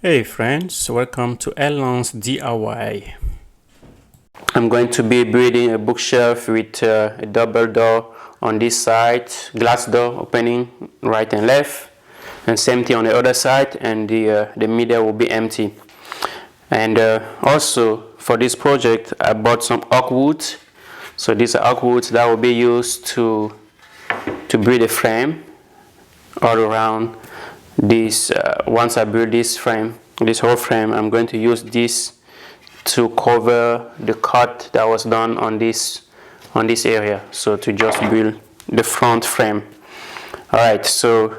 Hey friends, welcome to Elon's DIY. I'm going to be building a bookshelf with a double door on this side, glass door opening right and left, and same thing on the other side, and the middle will be empty. And also for this project, I bought some oak wood. So these are oak woods that will be used to build a frame all around this. Once I build this frame, this whole frame, I'm going to use this to cover the cut that was done on this area, so to just build the front frame. All right, so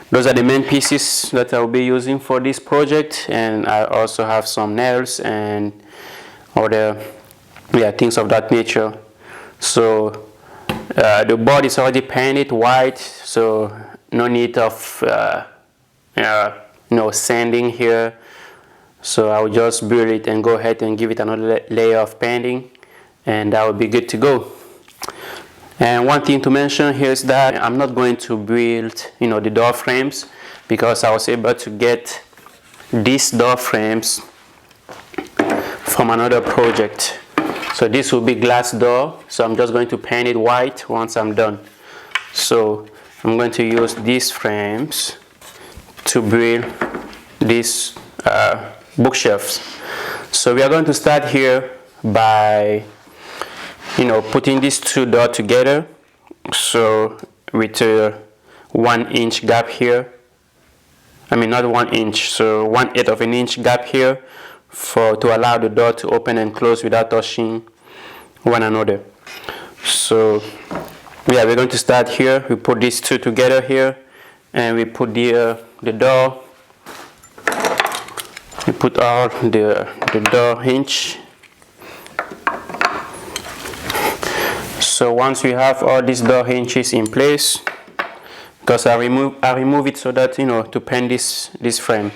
those are the main pieces that I'll be using for this project, and I also have some nails and other things of that nature. So the board is already painted white, so no need of sanding here. So I will just build it and go ahead and give it another layer of painting, and that will be good to go. And one thing to mention here is that I'm not going to build the door frames, because I was able to get these door frames from another project. So this will be glass door, so I'm just going to paint it white once I'm done. So I'm going to use these frames to build these bookshelves. So we are going to start here by putting these two doors together, so with a 1 inch gap here. I mean, not 1 inch, so 1/8 of an inch gap here to allow the door to open and close without touching one another. So we're going to start here. We put these two together here, and we put the door. We put all the door hinge. So once we have all these door hinges in place, because I remove it so that to paint this frame.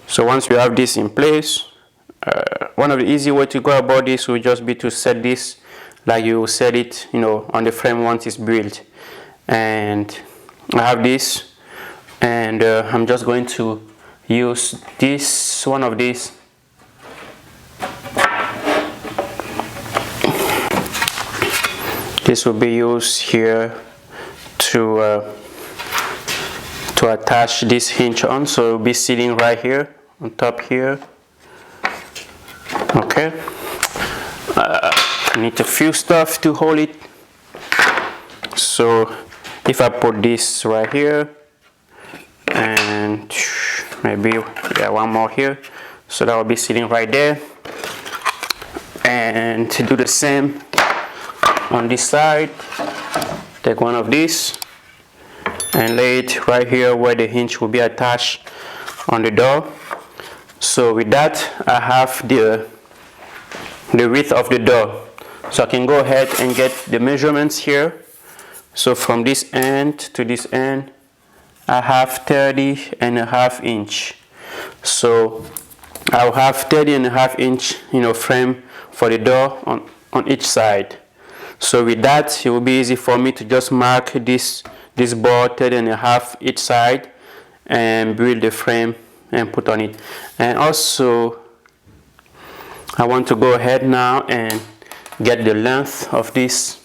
So once we have this in place, one of the easy way to go about this will just be to set this like you set it on the frame once it's built. And I have this, and I'm just going to use one of these. This will be used here to attach this hinge on, so it will be sitting right here on top here. Okay, I need a few stuff to hold it. So if I put this right here, and maybe one more here, so that will be sitting right there. And to do the same on this side, take one of these and lay it right here where the hinge will be attached on the door. So with that, I have the width of the door, so I can go ahead and get the measurements here. So from this end to this end, I have 30.5 inch. So I'll have 30.5 inch frame for the door on each side. So with that, it will be easy for me to just mark this board 30.5 each side and build the frame and put on it. And also I want to go ahead now and get the length of this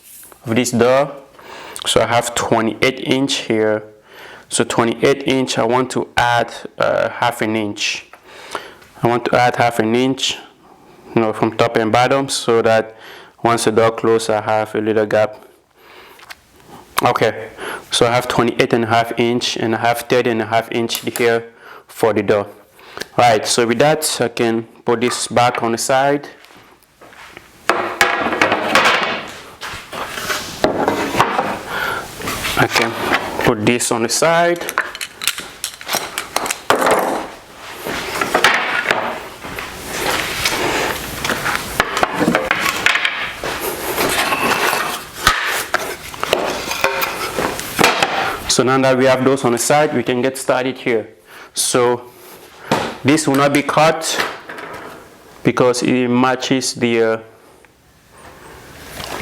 door. So I have 28 inch here. So 28 inch, I want to add half an inch. I want to add half an inch, from top and bottom, so that once the door closes, I have a little gap. Okay, so I have 28.5 inch, and I have 30.5 inch here for the door. Right, so with that, I can put this back on the side. I can put this on the side. So now that we have those on the side, we can get started here. So this will not be cut because it matches the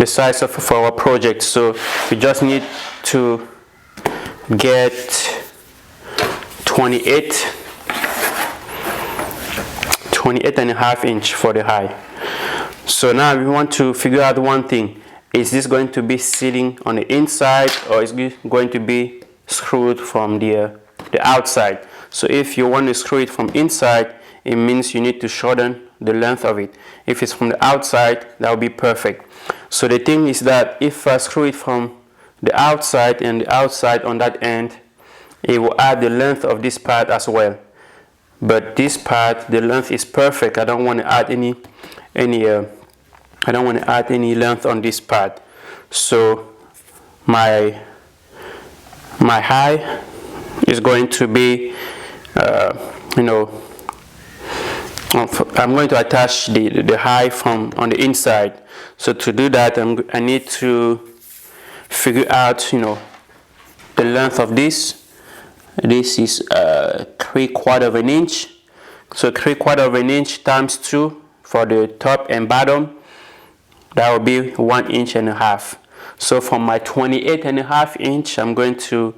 size of our project. So we just need to get 28 28.5 inch for the high. So now we want to figure out one thing. Is this going to be sitting on the inside, or is it going to be screwed from the outside? So if you want to screw it from inside, it means you need to shorten the length of it. If it's from the outside, that will be perfect. So the thing is that if I screw it from the outside and the outside on that end, it will add the length of this part as well. But this part, the length is perfect. I don't want to add any length on this part. So my high is going to be I'm going to attach the high from on the inside. So to do that, I need to figure out the length of this. This is 3/4 of an inch. So 3/4 of an inch times 2 for the top and bottom, that will be 1.5 inches. So from my 28.5 inch, I'm going to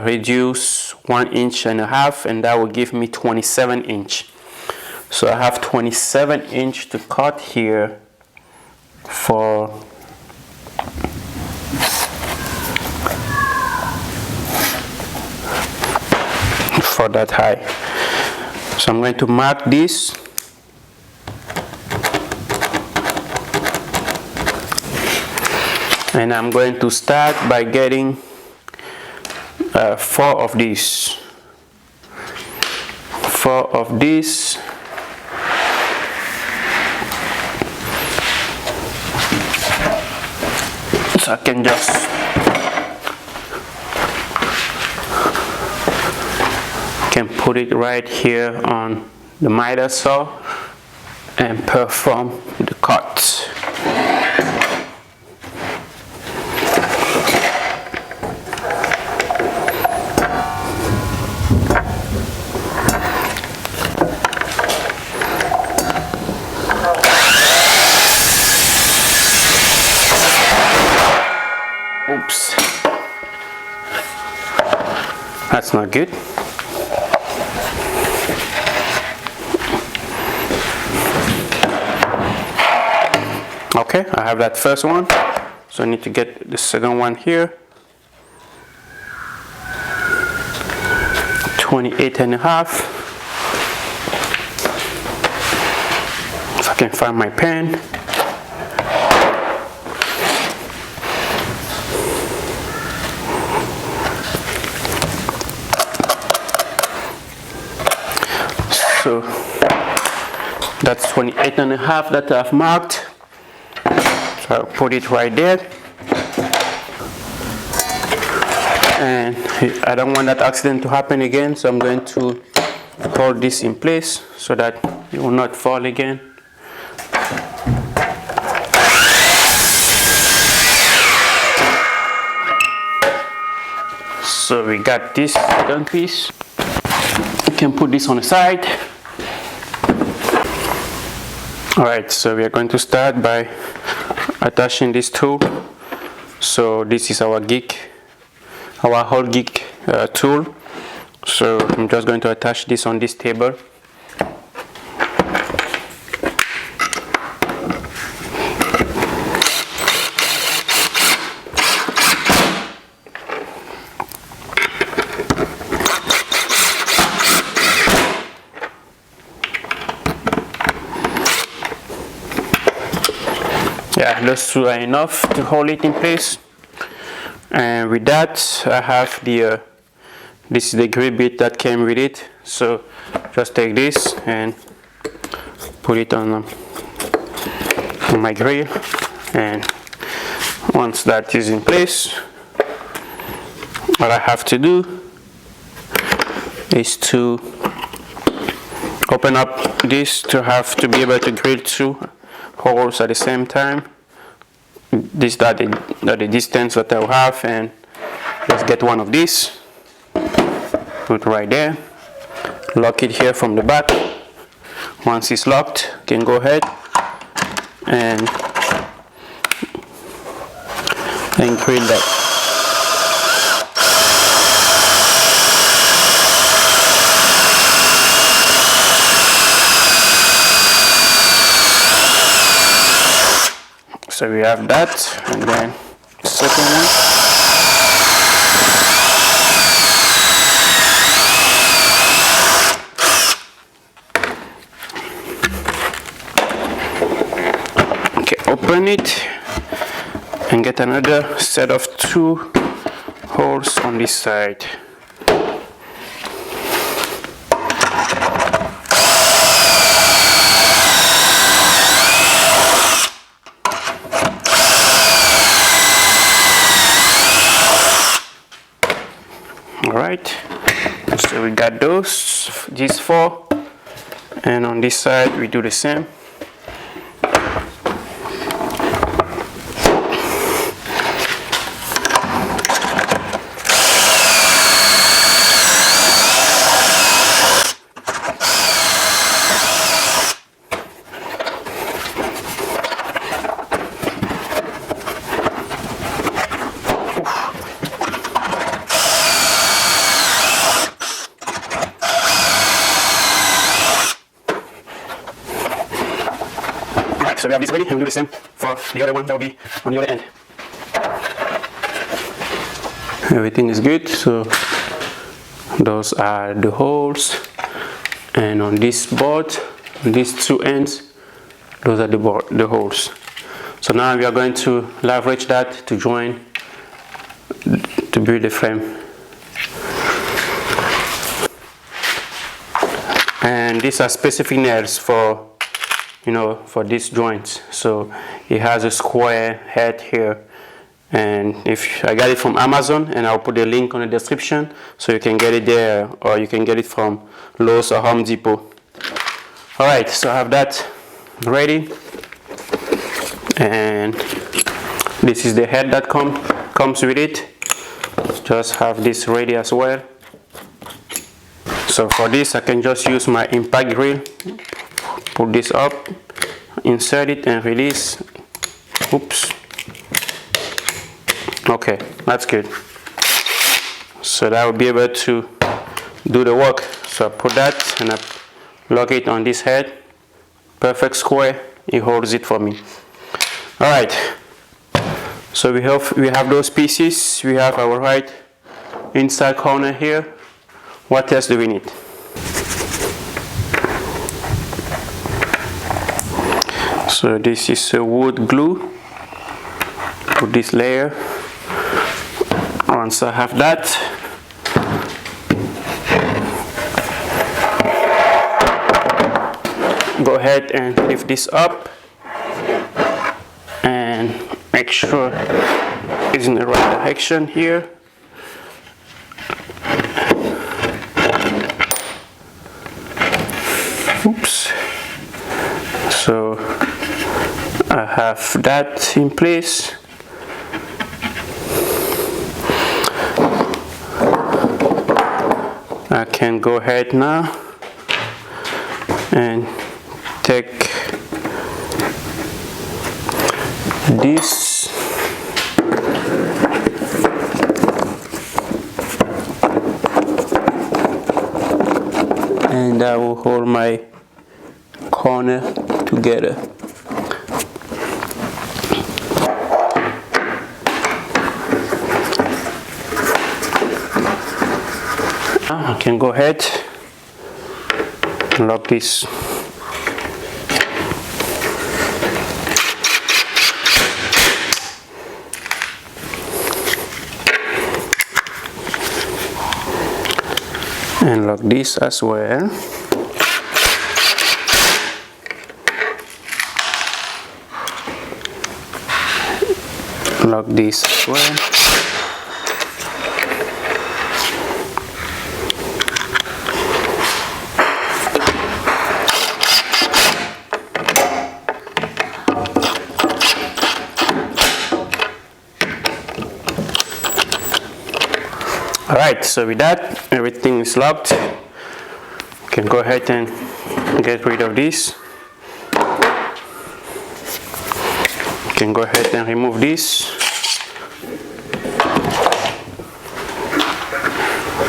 reduce 1.5 inches, and that will give me 27 inch. So I have 27 inch to cut here for that high. So I'm going to mark this. And I'm going to start by getting 4 of these. 4 of these. So I can just put it right here on the miter saw and perform the cut. Oops, that's not good. Okay, I have that first one, so I need to get the second one here. 28.5. If I can find my pen. So that's 28.5 that I've marked. So I'll put it right there. And I don't want that accident to happen again, so I'm going to hold this in place so that it will not fall again. So we got this done piece. We can put this on the side. Alright, so we are going to start by attaching this tool. So this is our hole gig tool. So I'm just going to attach this on this table. Yeah, those two are enough to hold it in place. And with that, I have this is the grill bit that came with it. So just take this and put it on my grill. And once that is in place, what I have to do is to open up this to be able to grill 2 holes at the same time. This that the distance that I'll have, and let's get one of these, put right there, lock it here from the back. Once it's locked, you can go ahead and grill that. so we have that, and then the second one. Okay, open it and get another set of 2 holes on this side. Alright, so we got these 4, and on this side we do the same. So we have this ready, and we'll do the same for the other one that will be on the other end. Everything is good, so those are the holes, and on this board, on these 2 ends, those are the holes. So now we are going to leverage that to join, to build the frame. And these are specific nails for, for these joints. So it has a square head here, and if I got it from Amazon, and I'll put the link on the description so you can get it there, or you can get it from Lowe's or Home Depot. Alright, so I have that ready, and this is the head that comes with it. Just have this ready as well. So for this I can just use my impact drill, put this up, insert it and release. Oops. Okay, that's good. So that will be able to do the work. So I put that and I lock it on this head. Perfect square, it holds it for me. Alright, so we have those pieces. We have our right inside corner here. What else do we need? So this is a wood glue. Put this layer. Once I have that, go ahead and lift this up and make sure it's in the right direction here. Oops. So I have that in place. I can go ahead now and take this and I will hold my corner together. Now I can go ahead and lock this. And lock this as well. Lock this as well. Alright, so with that, everything is locked. You can go ahead and get rid of this. You can go ahead and remove this.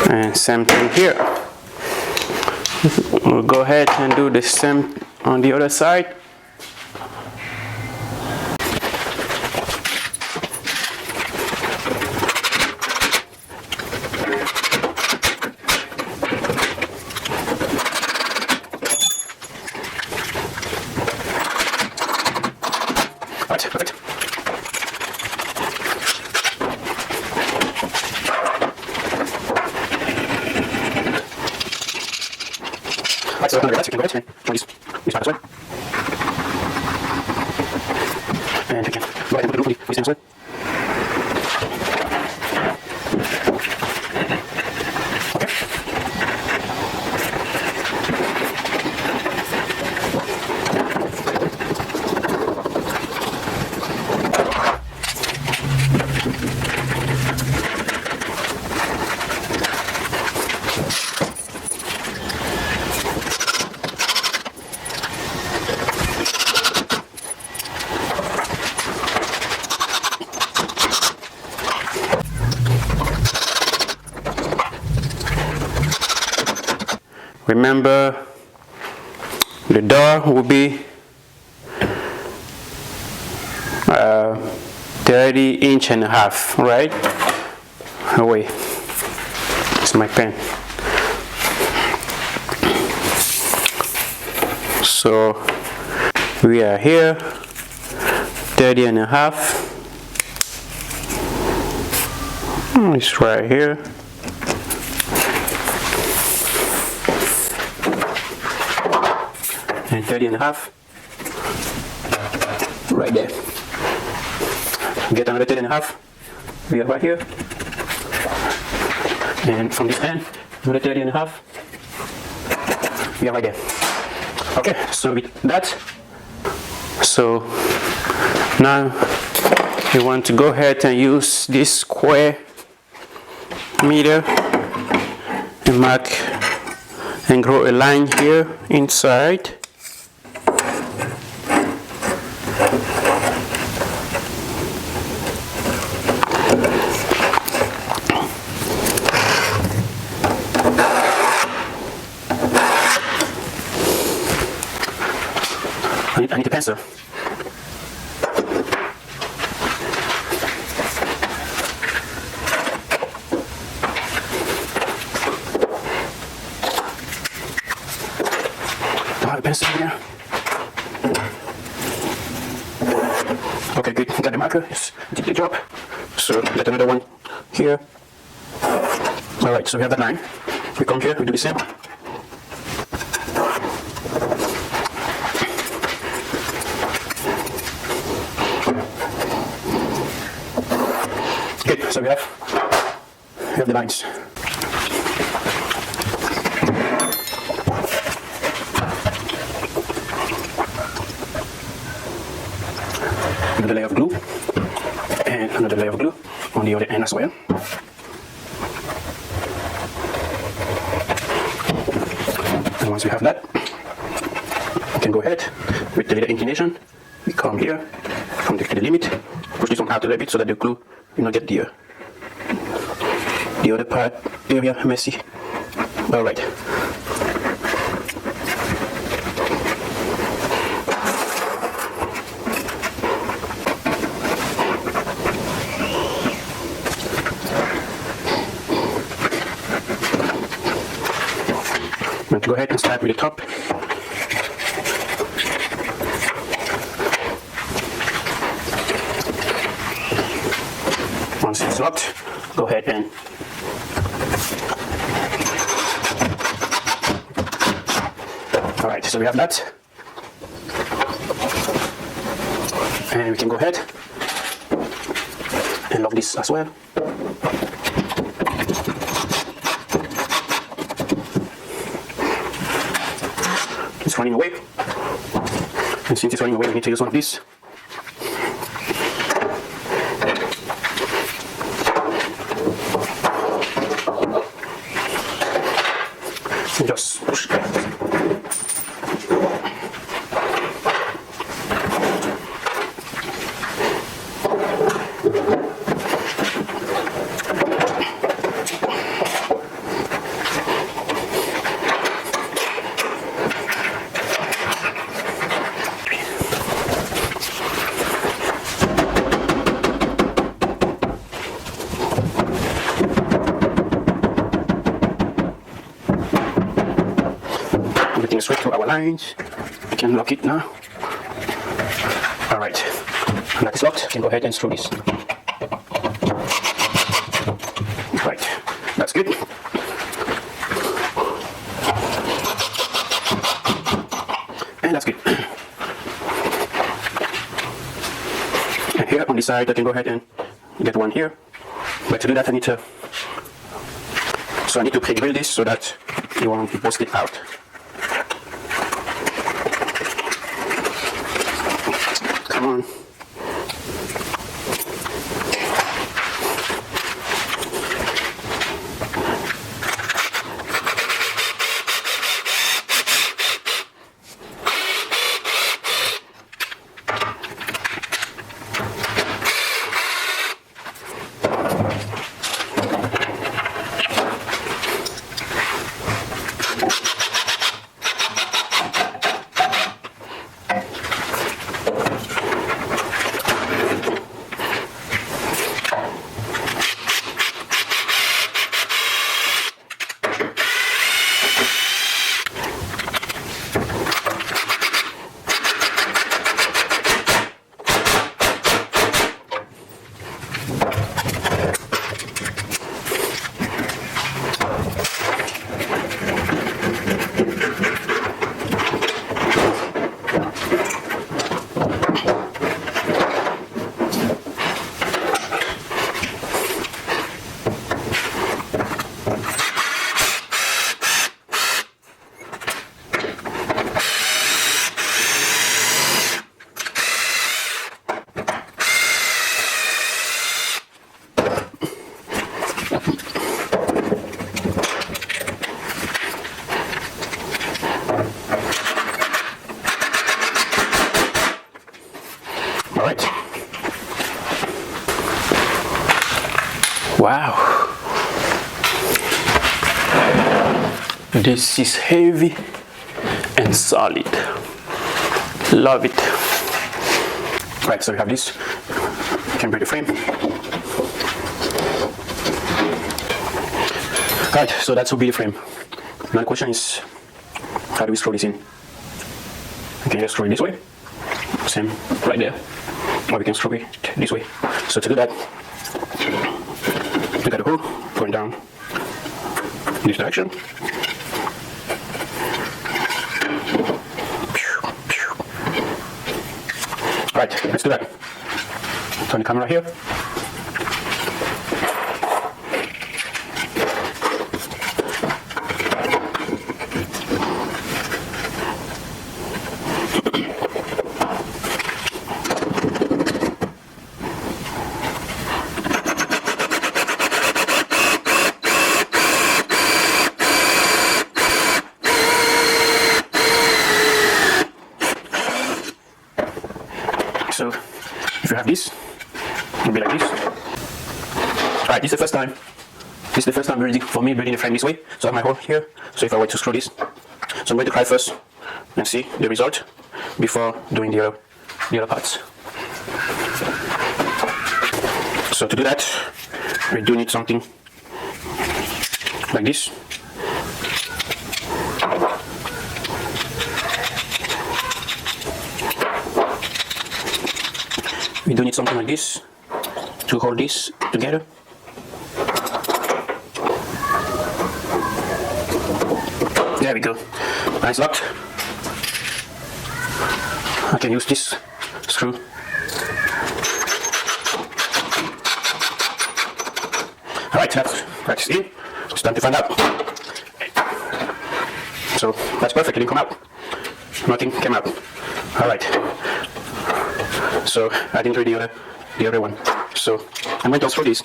And same thing here. We'll go ahead and do the same on the other side. Right, so under that, you can go ahead and join this part as well. And you can go ahead and put the glue on this end as well. Remember, the door will be 30.5 inches, right? Oh wait, it's my pen. So we are here, 30.5. It's right here. And 30.5 right there. Get another 30.5. We are right here. And from this end, another 30.5. We are right there. Okay, so with that, so now you want to go ahead and use this square meter and mark and draw a line here inside. I need a pencil. Don't have a pencil here. Okay, good. Got the marker. Just did the job. So get another one here. Alright, so we have that line. We come here, we do the same. Good, so we have the lines. Another layer of glue, and another layer of glue on the other end as well. And once we have that, we can go ahead with the little inclination. We come here, come to the limit, push this one out a little bit so that the glue will not get the other part area messy. All right. I'm going to go ahead and start with the top. Once it's locked, go ahead and alright, so we have that. And we can go ahead and lock this as well. It's running away. And since it's running away, we need to use one of these. And just push it. Everything is straight to our lines. We can lock it now. Alright, and that is locked. We can go ahead and screw this. Right, that's good. side, I can go ahead and get one here. But to do that, I need to pre-grill this so that it won't be posted out. Come on. All right. Wow. This is heavy and solid. Love it. Right, so we have this. You can break the frame. Right, so that's will be the frame. Now the question is, how do we screw this in? Okay, let's screw it this way. Same right there. Or we can screw it this way. So to do that, we got a hole going down in this direction. Right, let's do that. Turn the camera here. So if you have this, it'll be like this. Alright, this is the first time. This is the first time building for me building the frame this way. So I have my hole here. So if I were to screw this, so I'm going to try first and see the result before doing the other parts. So to do that, we do need something like this. We do need something like this to hold this together. There we go. Now it's locked. I can use this screw. Alright, that's in. It's time to find out. So that's perfect, it didn't come out. Nothing came out. Alright. So I didn't read the other one. So I'm going to unscrew this.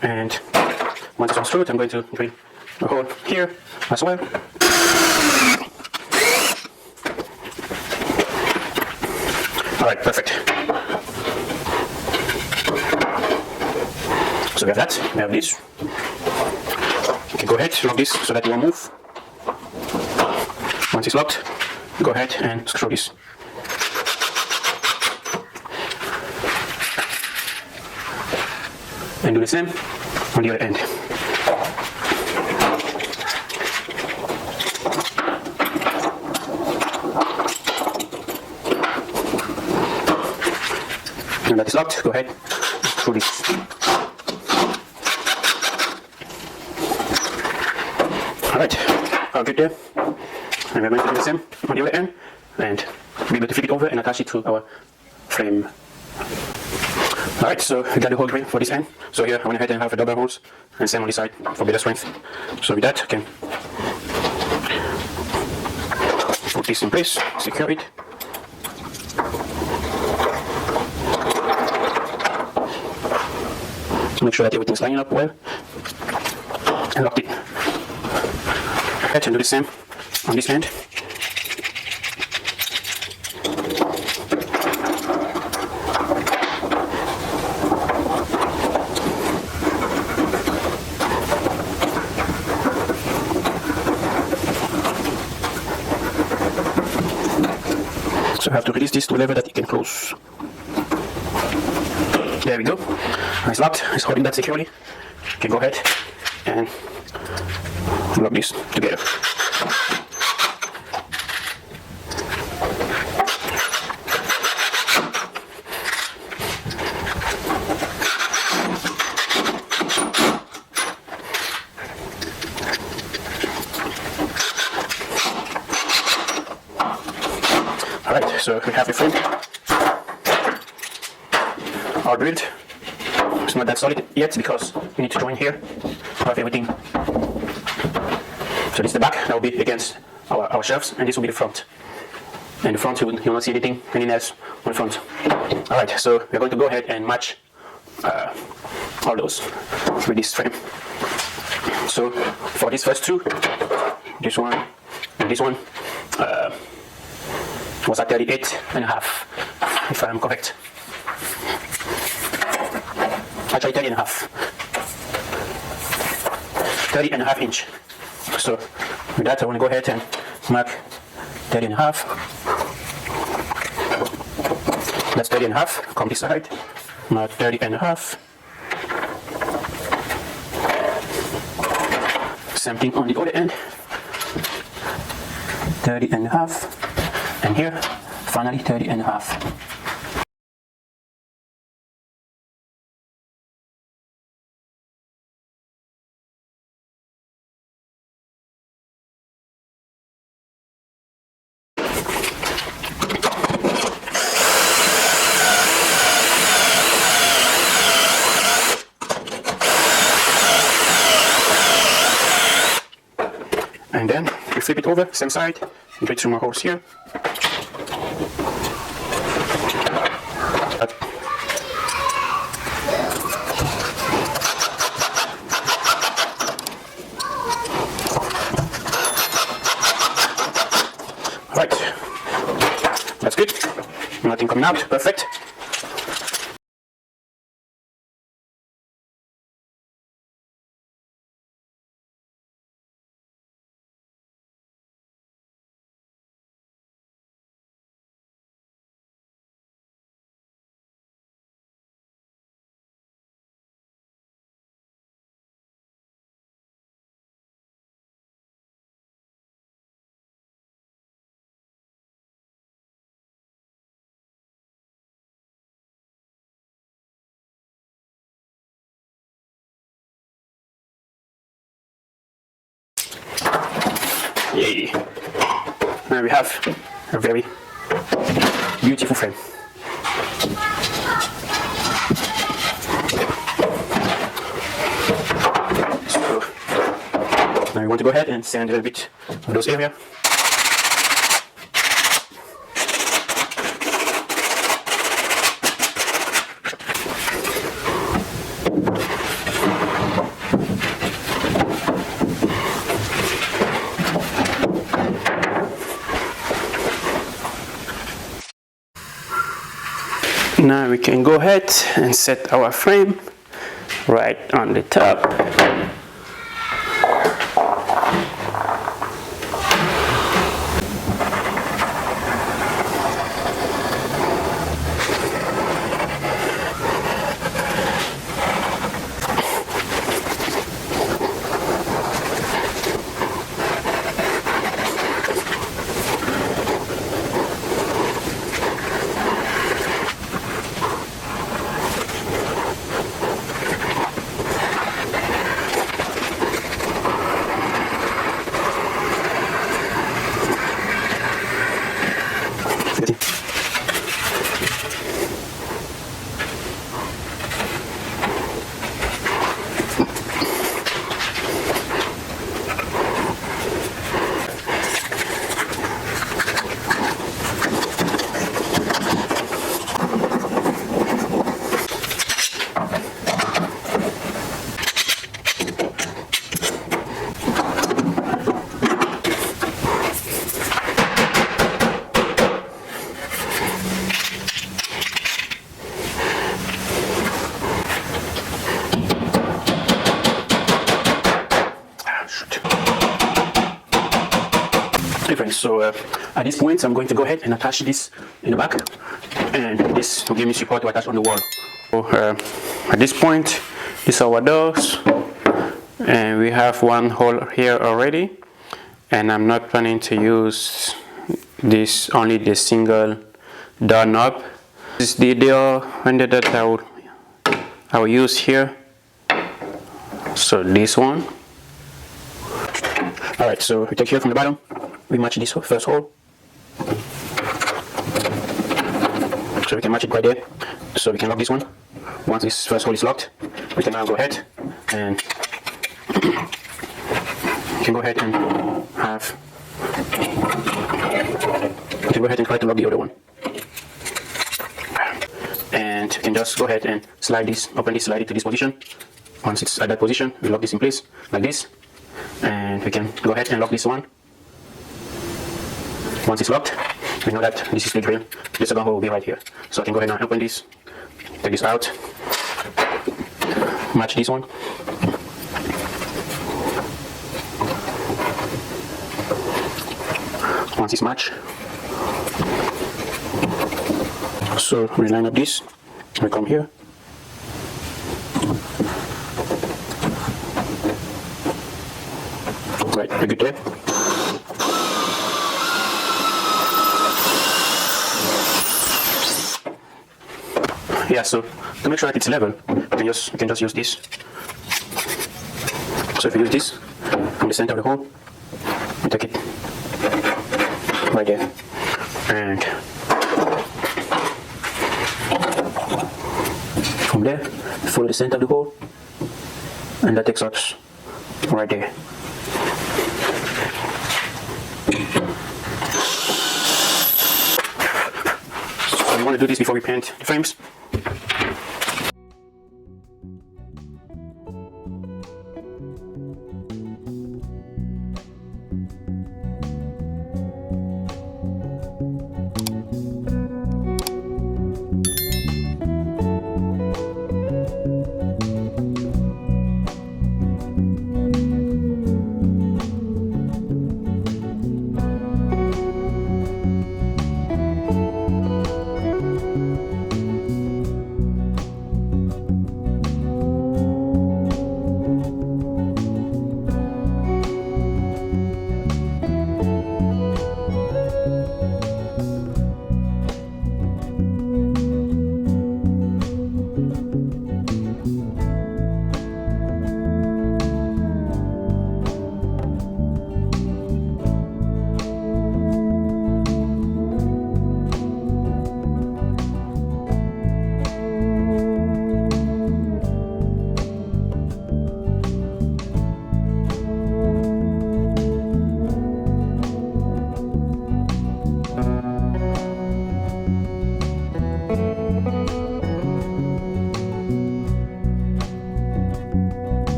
And once it's unscrewed, I'm going to drill a hole here as well. Alright, perfect. So we have that, we have this. You can go ahead, lock this so that it won't move. Once it's locked, go ahead and screw this. And do the same on the other end. And that is locked, go ahead and screw this. Alright, all good there. And we're going to do the same on the other end and be able to flip it over and attach it to our frame. Alright, so we got the whole grain for this end. So here I went ahead and have a double hose and same on this side for better strength. So with that I can put this in place, secure it. Make sure that everything's lining up well and locked it. And do the same on this end. So I have to release this to a level that it can close. There we go. It's locked. It's holding that securely. You can go ahead and lock this together. Alright, so we have the frame all drilled. It's not that solid yet because we need to join here to have everything. So this is the back that will be against our shelves, and this will be the front. And the front, you will not see anything else on the front. Alright, so we're going to go ahead and match all those with this frame. So for these first two, this one and this one was at 38.5, if I'm correct. Actually 30.5 inch. So with that I want to go ahead and mark 30.5. That's 30.5. Come this side, mark 30.5. Same thing on the other end, 30.5. And here, finally 30.5. And then we flip it over, same side, and get some more holes here. Right, that's good. Nothing coming out, perfect. Yay! Now we have a very beautiful frame. So now we want to go ahead and sand a little bit of those areas. Now we can go ahead and set our frame right on the top. So at this point, I'm going to go ahead and attach this in the back, and this will give me support to attach on the wall. So at this point, these are our doors, and we have one hole here already, and I'm not planning to use this, only the single door knob. This is the door handle that I will use here. So this one. Alright, so we take here from the bottom, we match this first hole. So we can match it right there. So we can lock this one. Once this first hole is locked, we can now go ahead and try to lock the other one. And we can just go ahead and slide it to this position. Once it's at that position, we lock this in place like this. And we can go ahead and lock this one. Once it's locked, we know that this is the drill. The second hole will be right here. So I can go ahead and open this, take this out, match this one. Once it's matched, so we line up this, we come here. Right, we're good there. Yeah, so to make sure that it's level, we can just use this. So if we use this from the center of the hole, we take it right there, and from there, follow the center of the hole, and that takes us right there. So we want to do this before we paint the frames.